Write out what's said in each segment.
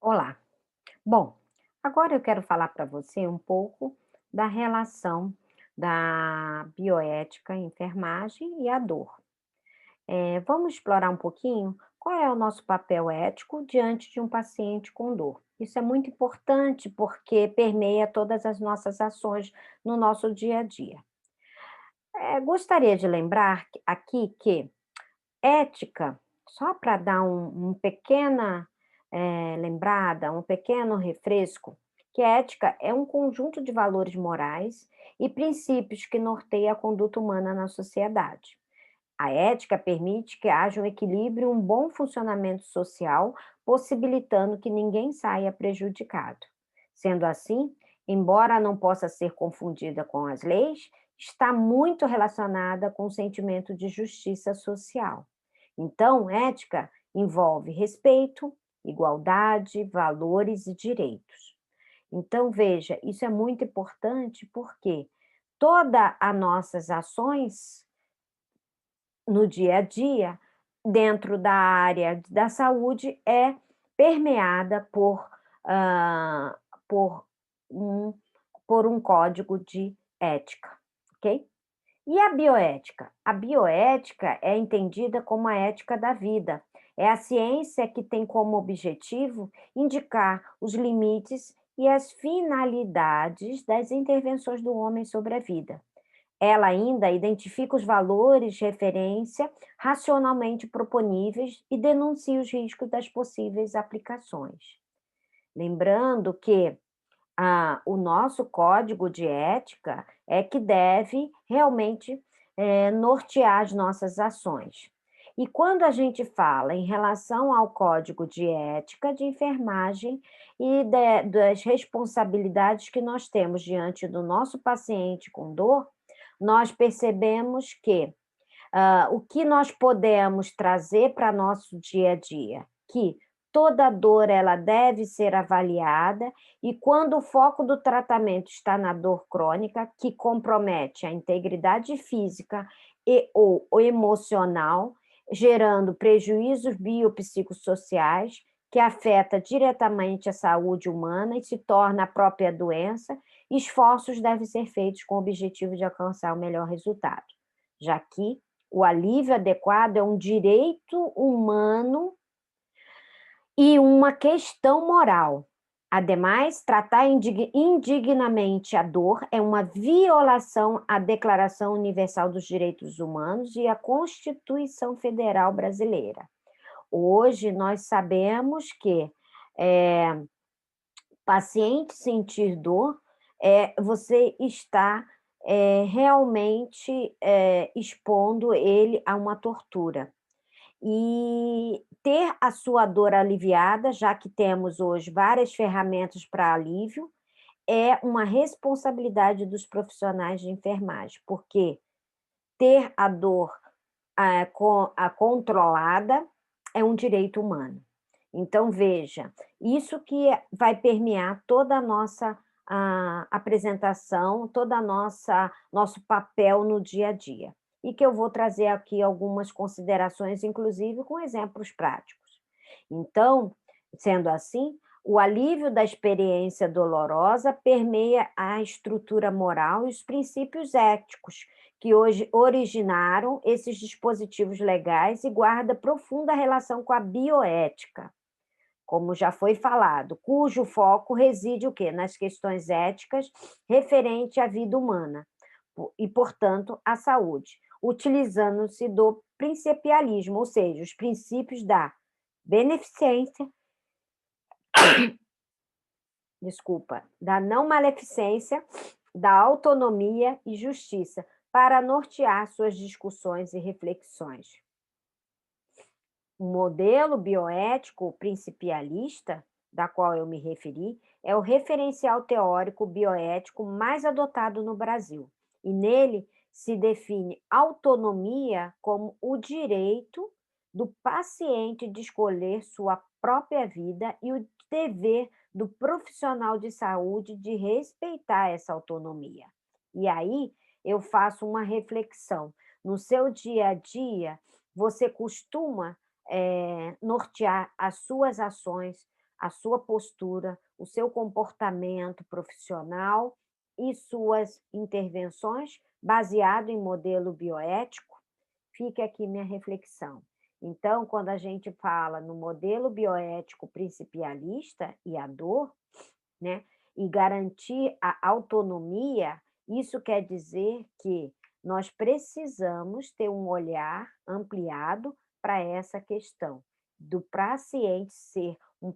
Olá. Bom, agora eu quero falar para você um pouco da relação da bioética, enfermagem e a dor. Vamos explorar um pouquinho qual é o nosso papel ético diante de um paciente com dor. Isso é muito importante porque permeia todas as nossas ações no nosso dia a dia. Gostaria de lembrar aqui que ética, só para dar um pequena, lembrada, um pequeno refresco, que a ética é um conjunto de valores morais e princípios que norteia a conduta humana na sociedade. A ética permite que haja um equilíbrio e um bom funcionamento social, possibilitando que ninguém saia prejudicado. Sendo assim, embora não possa ser confundida com as leis, está muito relacionada com o sentimento de justiça social. Então, ética envolve respeito, igualdade, valores e direitos. Então, veja, isso é muito importante porque todas as nossas ações no dia a dia, dentro da área da saúde, é permeada ah, por um, por um código de ética, ok? E a bioética? A bioética é entendida como a ética da vida. É a ciência que tem como objetivo indicar os limites e as finalidades das intervenções do homem sobre a vida. Ela ainda identifica os valores de referência racionalmente proponíveis e denuncia os riscos das possíveis aplicações. Lembrando que o nosso código de ética é que deve realmente nortear as nossas ações. E quando a gente fala em relação ao código de ética de enfermagem e das responsabilidades que nós temos diante do nosso paciente com dor, nós percebemos que o que nós podemos trazer para nosso dia a dia? Que toda dor ela deve ser avaliada e quando o foco do tratamento está na dor crônica, que compromete a integridade física e ou emocional, gerando prejuízos biopsicossociais, que afeta diretamente a saúde humana e se torna a própria doença, esforços devem ser feitos com o objetivo de alcançar o melhor resultado, já que o alívio adequado é um direito humano e uma questão moral. Ademais, tratar indignamente a dor é uma violação à Declaração Universal dos Direitos Humanos e à Constituição Federal Brasileira. Hoje, nós sabemos que paciente sentir dor, você está realmente expondo ele a uma tortura. E ter a sua dor aliviada, já que temos hoje várias ferramentas para alívio, é uma responsabilidade dos profissionais de enfermagem, porque ter a dor controlada é um direito humano. Então, veja, isso que vai permear toda a nossa apresentação, toda a nosso papel no dia a dia. E que eu vou trazer aqui algumas considerações, inclusive com exemplos práticos. Então, sendo assim, o alívio da experiência dolorosa permeia a estrutura moral e os princípios éticos que hoje originaram esses dispositivos legais e guarda profunda relação com a bioética, como já foi falado, cujo foco reside o quê? Nas questões éticas referente à vida humana e, portanto, à saúde, utilizando-se do principialismo, ou seja, os princípios da beneficência, desculpa, da não maleficência, da autonomia e justiça, para nortear suas discussões e reflexões. O modelo bioético principialista, da qual eu me referi, é o referencial teórico bioético mais adotado no Brasil, e nele se define autonomia como o direito do paciente de escolher sua própria vida e o dever do profissional de saúde de respeitar essa autonomia. E aí eu faço uma reflexão. No seu dia a dia, você costuma nortear as suas ações a sua postura, o seu comportamento profissional e suas intervenções baseado em modelo bioético? Fica aqui minha reflexão. Então, quando a gente fala no modelo bioético principialista e a dor, né, e garantir a autonomia, isso quer dizer que nós precisamos ter um olhar ampliado para essa questão, do paciente ser um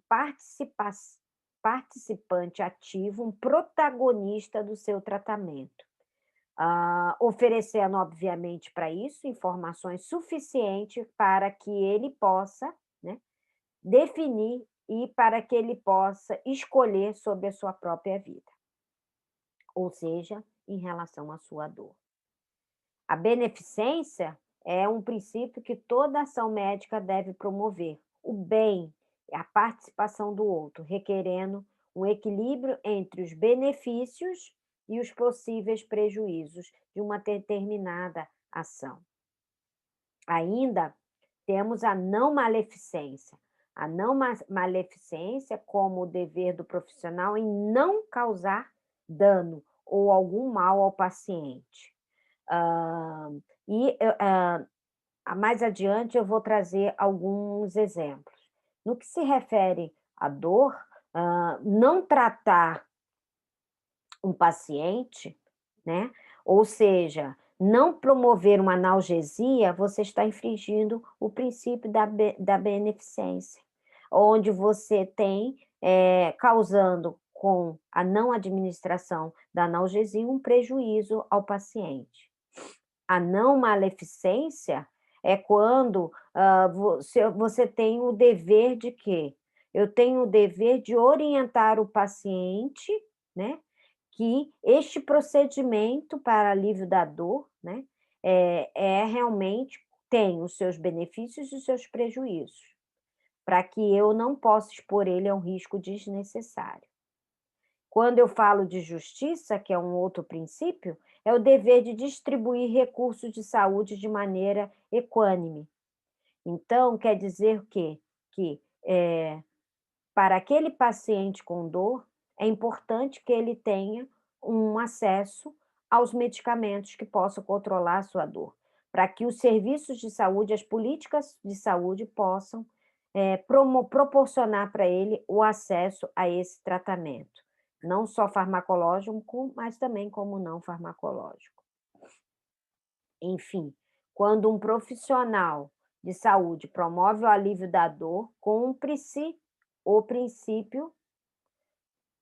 participante ativo, um protagonista do seu tratamento. Oferecendo, obviamente, para isso informações suficientes para que ele possa, né, definir e para que ele possa escolher sobre a sua própria vida, ou seja, em relação à sua dor. A beneficência é um princípio que toda ação médica deve promover, o bem, a participação do outro, requerendo um equilíbrio entre os benefícios e os possíveis prejuízos de uma determinada ação. Ainda temos a não maleficência. A não maleficência como o dever do profissional em não causar dano ou algum mal ao paciente. Ah, e mais adiante eu vou trazer alguns exemplos. No que se refere à dor, não tratar um paciente, né? Ou seja, não promover uma analgesia, você está infringindo o princípio da beneficência, onde você tem causando com a não administração da analgesia um prejuízo ao paciente. A não maleficência é quando você tem o dever de quê? Eu tenho o dever de orientar o paciente, né? Que este procedimento para alívio da dor, né, realmente tem os seus benefícios e os seus prejuízos, para que eu não possa expor ele a um risco desnecessário. Quando eu falo de justiça, que é um outro princípio, é o dever de distribuir recursos de saúde de maneira equânime. Então, quer dizer o quê? Que para aquele paciente com dor, é importante que ele tenha um acesso aos medicamentos que possam controlar a sua dor, para que os serviços de saúde, as políticas de saúde possam proporcionar para ele o acesso a esse tratamento, não só farmacológico, mas também como não farmacológico. Enfim, quando um profissional de saúde promove o alívio da dor, cumpre-se o princípio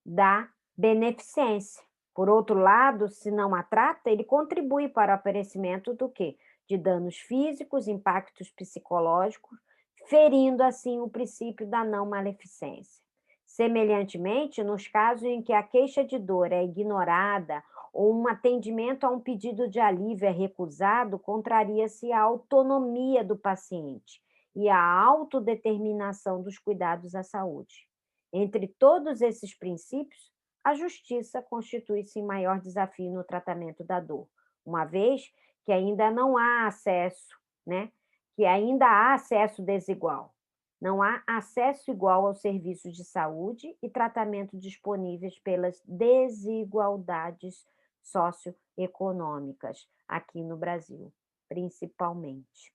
da beneficência. Por outro lado, se não a trata, ele contribui para o aparecimento do quê? De danos físicos, impactos psicológicos, ferindo assim o princípio da não maleficência. Semelhantemente, nos casos em que a queixa de dor é ignorada ou um atendimento a um pedido de alívio é recusado, contraria-se a autonomia do paciente e a autodeterminação dos cuidados à saúde. Entre todos esses princípios, a justiça constitui-se em maior desafio no tratamento da dor, uma vez que ainda não há acesso, né? Que ainda há acesso desigual. Não há acesso igual aos serviços de saúde e tratamento disponíveis pelas desigualdades socioeconômicas aqui no Brasil, principalmente.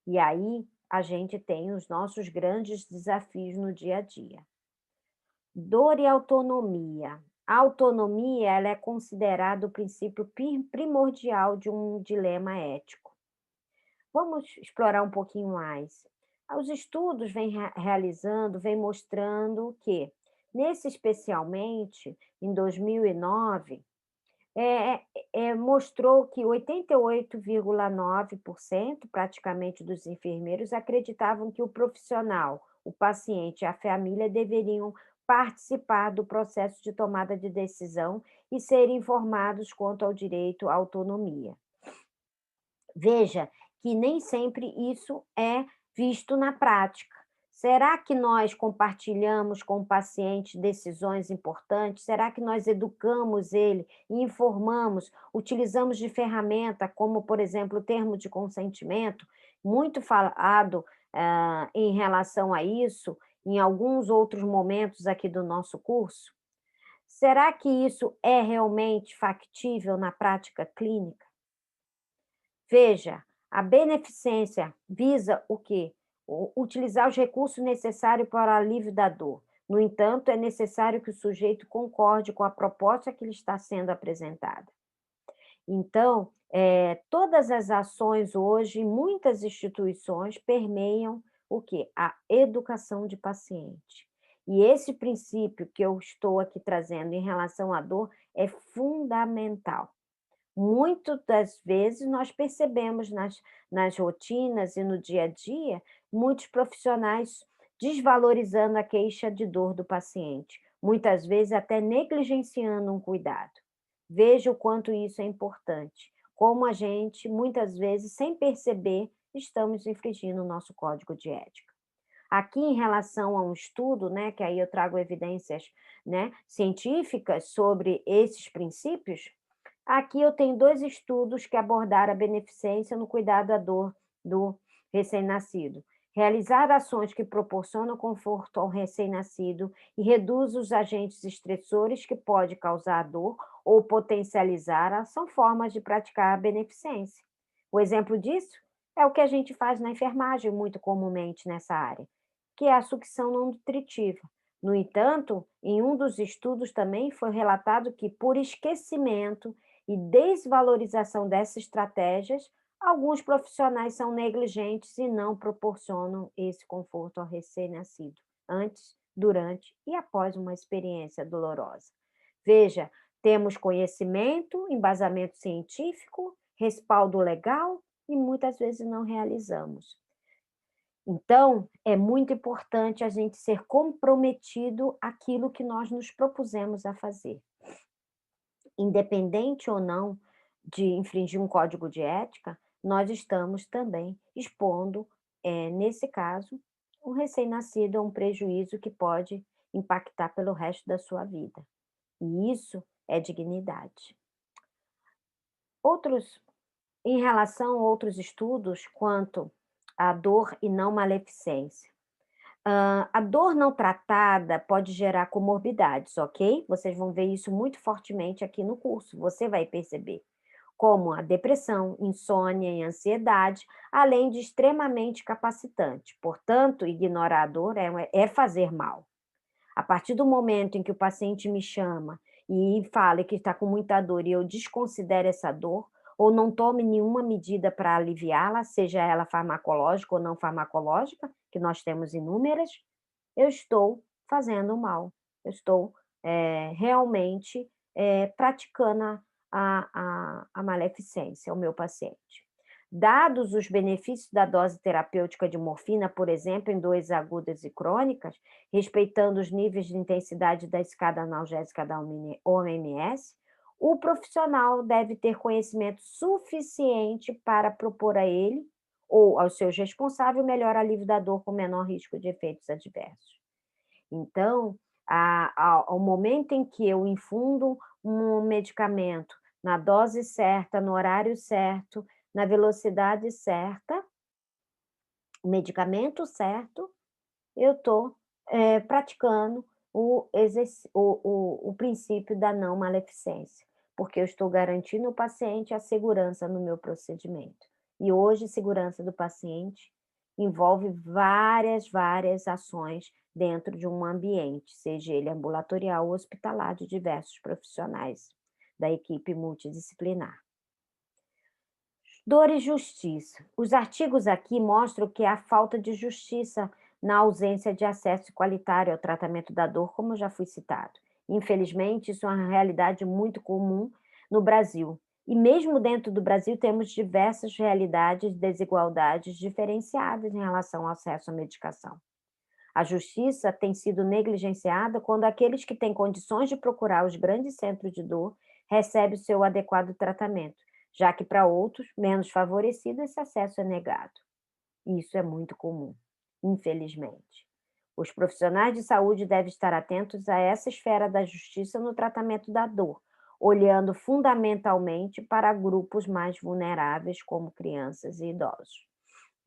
E aí a gente tem os nossos grandes desafios no dia a dia. Dor e autonomia. A autonomia ela é considerada o princípio primordial de um dilema ético. Vamos explorar um pouquinho mais. Os estudos vêm realizando, vêm mostrando que, nesse especialmente, em 2009, mostrou que 88,9% praticamente dos enfermeiros acreditavam que o profissional, o paciente e a família deveriam participar do processo de tomada de decisão e serem informados quanto ao direito à autonomia. Veja que nem sempre isso é visto na prática. Será que nós compartilhamos com o paciente decisões importantes? Será que nós educamos ele e informamos, utilizamos de ferramenta como, por exemplo, o termo de consentimento, muito falado em relação a isso, em alguns outros momentos aqui do nosso curso? Será que isso é realmente factível na prática clínica? Veja, a beneficência visa o quê? Utilizar os recursos necessários para o alívio da dor. No entanto, é necessário que o sujeito concorde com a proposta que lhe está sendo apresentada. Então, todas as ações hoje, em muitas instituições, permeiam o quê? A educação de paciente. E esse princípio que eu estou aqui trazendo em relação à dor é fundamental. Muito das vezes nós percebemos nas rotinas e no dia a dia, muitos profissionais desvalorizando a queixa de dor do paciente, muitas vezes até negligenciando um cuidado. Veja o quanto isso é importante, como a gente, muitas vezes, sem perceber, estamos infringindo o nosso código de ética. Aqui, em relação a um estudo, né, que aí eu trago evidências, né, científicas sobre esses princípios, aqui eu tenho 2 estudos que abordaram a beneficência no cuidado à dor do recém-nascido. Realizar ações que proporcionam conforto ao recém-nascido e reduz os agentes estressores que pode causar dor ou potencializar são formas de praticar a beneficência. O exemplo disso é o que a gente faz na enfermagem muito comumente nessa área, que é a sucção não nutritiva. No entanto, em um dos estudos também foi relatado que, por esquecimento e desvalorização dessas estratégias, alguns profissionais são negligentes e não proporcionam esse conforto ao recém-nascido, antes, durante e após uma experiência dolorosa. Veja, temos conhecimento, embasamento científico, respaldo legal e muitas vezes não realizamos. Então, é muito importante a gente ser comprometido àquilo que nós nos propusemos a fazer. Independente ou não de infringir um código de ética, nós estamos também expondo, nesse caso, o recém-nascido a um prejuízo que pode impactar pelo resto da sua vida. E isso é dignidade. Outros Em relação a outros estudos quanto à dor e não maleficência. A dor não tratada pode gerar comorbidades, ok? Vocês vão ver isso muito fortemente aqui no curso, você vai perceber, como a depressão, insônia e ansiedade, além de extremamente capacitante. Portanto, ignorar a dor é fazer mal. A partir do momento em que o paciente me chama e fala que está com muita dor e eu desconsidero essa dor, ou não tome nenhuma medida para aliviá-la, seja ela farmacológica ou não farmacológica, que nós temos inúmeras, eu estou fazendo mal. Eu estou realmente praticando a maleficência ao meu paciente. Dados os benefícios da dose terapêutica de morfina, por exemplo, em dores agudas e crônicas, respeitando os níveis de intensidade da escada analgésica da OMS, o profissional deve ter conhecimento suficiente para propor a ele ou aos seus responsáveis o melhor alívio da dor com menor risco de efeitos adversos. Então, ao momento em que eu infundo um medicamento na dose certa, no horário certo, na velocidade certa, o medicamento certo, eu estou praticando o princípio da não maleficência, porque eu estou garantindo ao paciente a segurança no meu procedimento. E hoje, segurança do paciente envolve várias ações dentro de um ambiente, seja ele ambulatorial ou hospitalar, de diversos profissionais da equipe multidisciplinar. Dor e justiça. Os artigos aqui mostram que há falta de justiça na ausência de acesso igualitário ao tratamento da dor, como já foi citado. Infelizmente, isso é uma realidade muito comum no Brasil. E mesmo dentro do Brasil, temos diversas realidades de desigualdades diferenciadas em relação ao acesso à medicação. A justiça tem sido negligenciada quando aqueles que têm condições de procurar os grandes centros de dor recebem o seu adequado tratamento, já que para outros, menos favorecidos, esse acesso é negado. Isso é muito comum, infelizmente. Os profissionais de saúde devem estar atentos a essa esfera da justiça no tratamento da dor, olhando fundamentalmente para grupos mais vulneráveis, como crianças e idosos.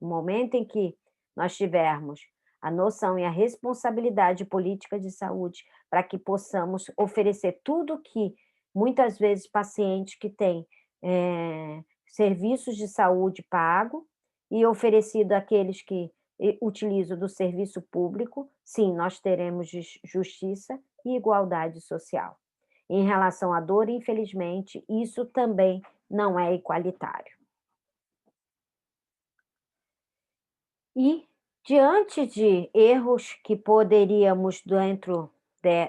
No momento em que nós tivermos a noção e a responsabilidade política de saúde para que possamos oferecer tudo que muitas vezes pacientes que têm serviços de saúde pago e oferecido àqueles que utilizam do serviço público, sim, nós teremos justiça e igualdade social. Em relação à dor, infelizmente, isso também não é igualitário. E, diante de erros que poderíamos, dentro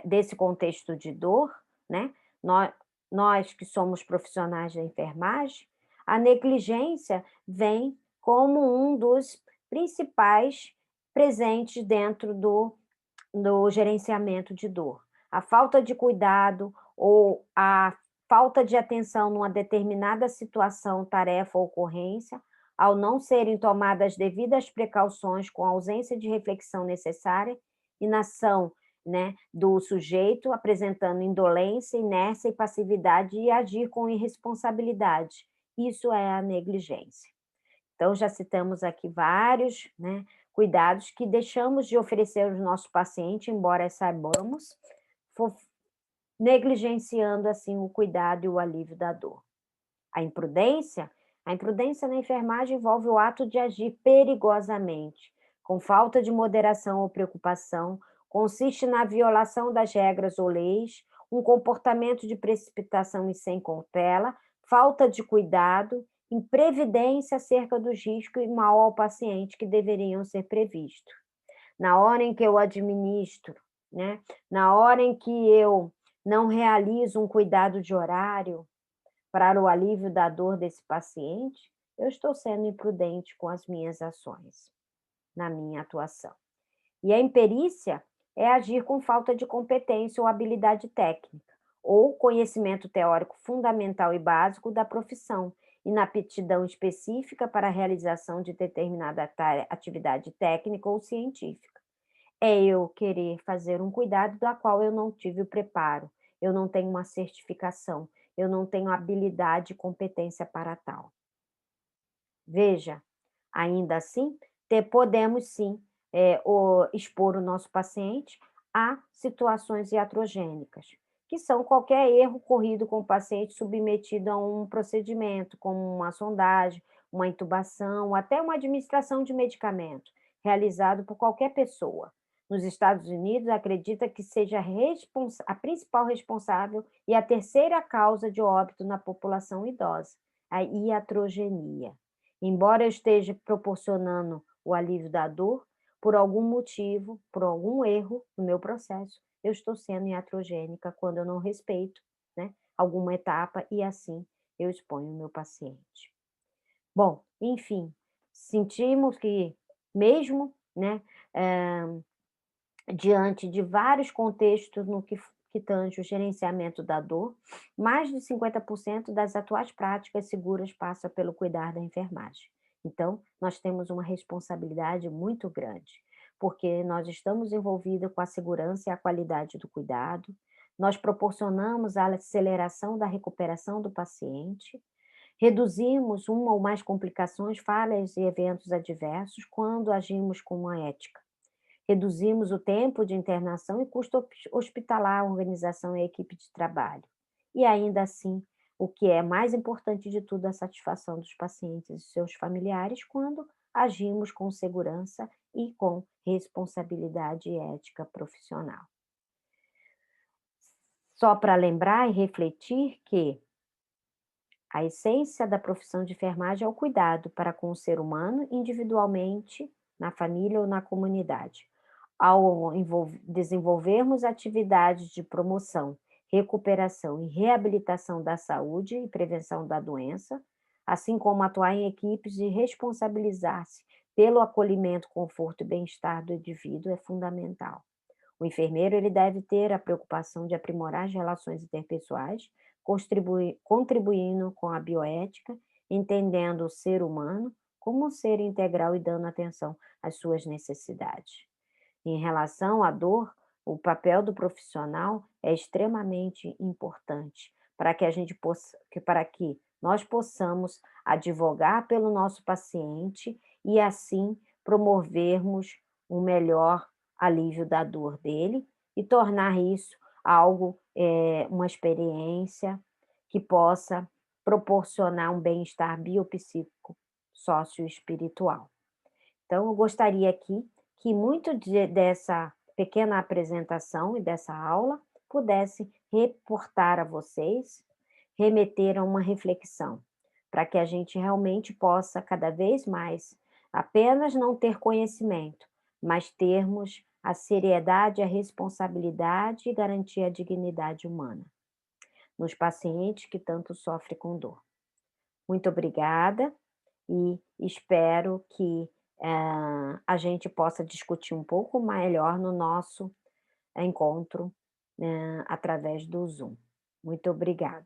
desse contexto de dor, né, nós, nós que somos profissionais da enfermagem, a negligência vem como um dos principais presentes dentro do gerenciamento de dor. A falta de cuidado ou a falta de atenção numa determinada situação, tarefa ou ocorrência, ao não serem tomadas devidas precauções com a ausência de reflexão necessária, inação, né, do sujeito, apresentando indolência, inércia e passividade e agir com irresponsabilidade. Isso é a negligência. Então, já citamos aqui vários, né, cuidados que deixamos de oferecer aos nossos pacientes, embora saibamos, negligenciando assim o cuidado e o alívio da dor. A imprudência na enfermagem envolve o ato de agir perigosamente, com falta de moderação ou preocupação, consiste na violação das regras ou leis, um comportamento de precipitação e sem cautela, falta de cuidado, imprevidência acerca dos riscos e mal ao paciente que deveriam ser previstos. Na hora em que eu administro, né? Na hora em que eu não realizo um cuidado de horário, para o alívio da dor desse paciente, eu estou sendo imprudente com as minhas ações, na minha atuação. E a imperícia é agir com falta de competência ou habilidade técnica, ou conhecimento teórico fundamental e básico da profissão, inaptidão específica para a realização de determinada atividade técnica ou científica. É eu querer fazer um cuidado da qual eu não tive o preparo, eu não tenho uma certificação, eu não tenho habilidade e competência para tal. Veja, ainda assim, podemos sim expor o nosso paciente a situações iatrogênicas, que são qualquer erro ocorrido com o paciente submetido a um procedimento, como uma sondagem, uma intubação, até uma administração de medicamento, realizado por qualquer pessoa. Nos Estados Unidos, acredita que seja a principal responsável e a terceira causa de óbito na população idosa, a iatrogenia. Embora eu esteja proporcionando o alívio da dor, por algum motivo, por algum erro no meu processo, eu estou sendo iatrogênica quando eu não respeito, né, alguma etapa e assim eu exponho o meu paciente. Bom, enfim, sentimos que mesmo, né, diante de vários contextos no que tange o gerenciamento da dor, mais de 50% das atuais práticas seguras passa pelo cuidar da enfermagem. Então, nós temos uma responsabilidade muito grande, porque nós estamos envolvidos com a segurança e a qualidade do cuidado, nós proporcionamos a aceleração da recuperação do paciente, reduzimos uma ou mais complicações, falhas e eventos adversos quando agimos com uma ética. Reduzimos o tempo de internação e custo hospitalar, a organização e a equipe de trabalho. E ainda assim, o que é mais importante de tudo, a satisfação dos pacientes e seus familiares quando agimos com segurança e com responsabilidade e ética profissional. Só para lembrar e refletir que a essência da profissão de enfermagem é o cuidado para com o ser humano individualmente, na família ou na comunidade. Ao desenvolvermos atividades de promoção, recuperação e reabilitação da saúde e prevenção da doença, assim como atuar em equipes e responsabilizar-se pelo acolhimento, conforto e bem-estar do indivíduo é fundamental. O enfermeiro ele deve ter a preocupação de aprimorar as relações interpessoais, contribuindo com a bioética, entendendo o ser humano como um ser integral e dando atenção às suas necessidades. Em relação à dor, o papel do profissional é extremamente importante para que para que nós possamos advogar pelo nosso paciente e assim promovermos um melhor alívio da dor dele e tornar isso algo, uma experiência que possa proporcionar um bem-estar biopsíquico socioespiritual. Então, eu gostaria aqui que muito dessa pequena apresentação e dessa aula pudesse reportar a vocês, remeter a uma reflexão, para que a gente realmente possa cada vez mais apenas não ter conhecimento, mas termos a seriedade, a responsabilidade e garantir a dignidade humana nos pacientes que tanto sofrem com dor. Muito obrigada e espero que, a gente possa discutir um pouco melhor no nosso encontro, através do Zoom. Muito obrigada.